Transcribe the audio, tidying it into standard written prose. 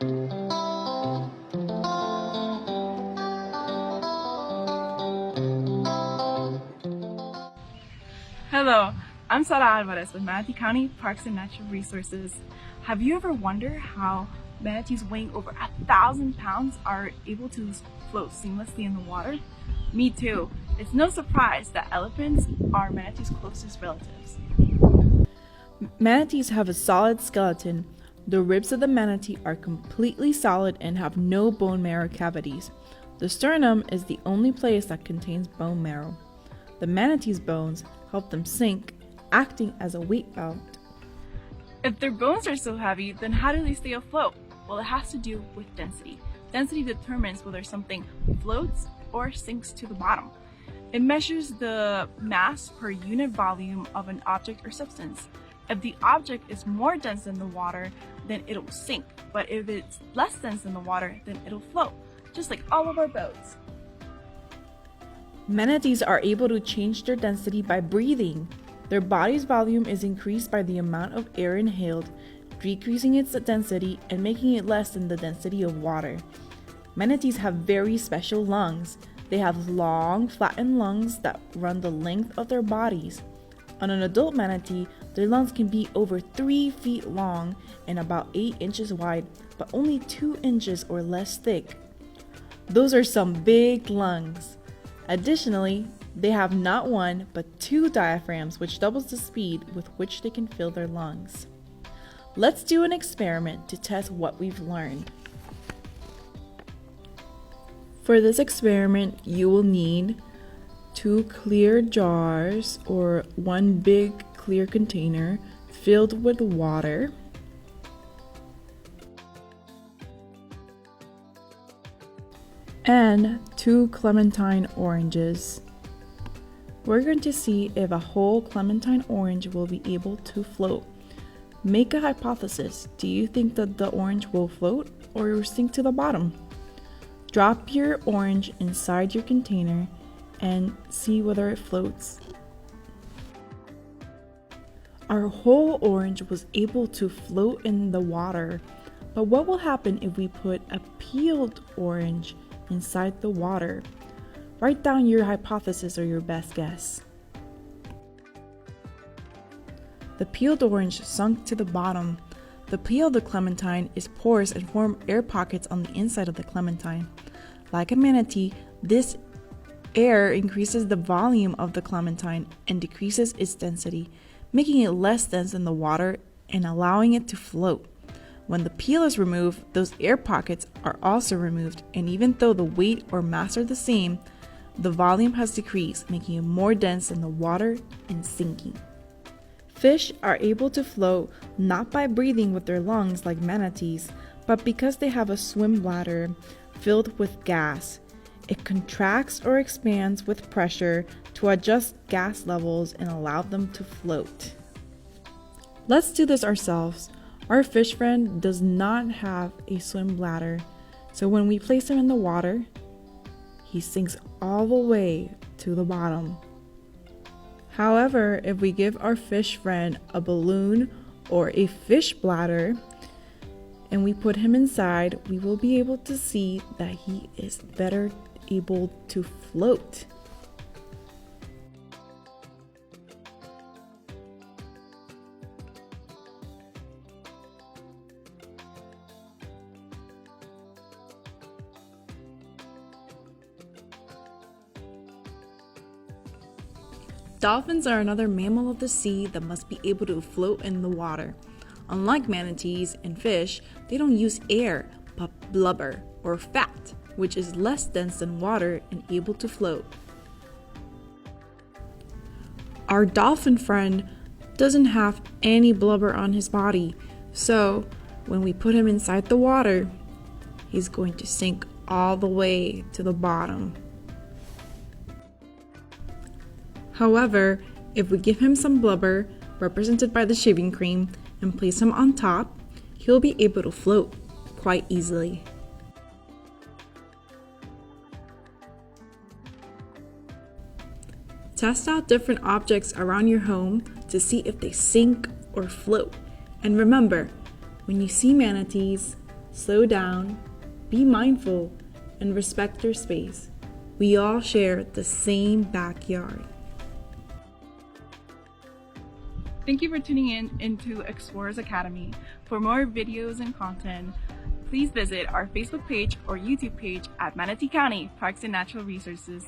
Hello, I'm Sara Alvarez with Manatee County Parks and Natural Resources. Have you ever wondered how manatees weighing over 1,000 pounds are able to float seamlessly in the water? Me too. It's no surprise that elephants are manatees' closest relatives. Manatees have a solid skeleton. The ribs of the manatee are completely solid and have no bone marrow cavities. The sternum is the only place that contains bone marrow. The manatee's bones help them sink, acting as a weight belt. If their bones are so heavy, then how do they stay afloat? Well, it has to do with density. Density determines whether something floats or sinks to the bottom. It measures the mass per unit volume of an object or substance. If the object is more dense than the water, then it'll sink. But if it's less dense than the water, then it'll float, just like all of our boats. Manatees are able to change their density by breathing. Their body's volume is increased by the amount of air inhaled, decreasing its density and making it less than the density of water. Manatees have very special lungs. They have long, flattened lungs that run the length of their bodies. On an adult manatee, their lungs can be over 3 feet long and about 8 inches wide, but only 2 inches or less thick. Those are some big lungs. Additionally, they have not one, but 2 diaphragms, which doubles the speed with which they can fill their lungs. Let's do an experiment to test what we've learned. For this experiment, you will need 2 clear jars or 1 big clear container filled with water, and 2 clementine oranges. We're going to see if a whole clementine orange will be able to float. Make a hypothesis. Do you think that the orange will float or sink to the bottom? Drop your orange inside your container and see whether it floats. Our whole orange was able to float in the water, but what will happen if we put a peeled orange inside the water? Write down your hypothesis or your best guess. The peeled orange sunk to the bottom. The peel of the clementine is porous and form air pockets on the inside of the clementine. Like a manatee, this air increases the volume of the clementine and decreases its density, making it less dense than the water and allowing it to float. When the peel is removed, those air pockets are also removed, and even though the weight or mass are the same, the volume has decreased, making it more dense than the water and sinking. Fish are able to float not by breathing with their lungs like manatees, but because they have a swim bladder filled with gas. It contracts or expands with pressure to adjust gas levels and allow them to float. Let's do this ourselves. Our fish friend does not have a swim bladder, so when we place him in the water, he sinks all the way to the bottom. However, if we give our fish friend a balloon or a fish bladder and we put him inside, we will be able to see that he is better able to float. Dolphins are another mammal of the sea that must be able to float in the water. Unlike manatees and fish, they don't use air, but blubber or fat, which is less dense than water and able to float. Our dolphin friend doesn't have any blubber on his body, so when we put him inside the water, he's going to sink all the way to the bottom. However, if we give him some blubber, represented by the shaving cream, and place him on top, he'll be able to float quite easily. Test out different objects around your home to see if they sink or float. And remember, when you see manatees, Slow down, be mindful, and respect your space. We all share the same backyard. Thank you for tuning into Explorers Academy. For more videos and content, please visit our Facebook page or YouTube page at Manatee County Parks and Natural Resources.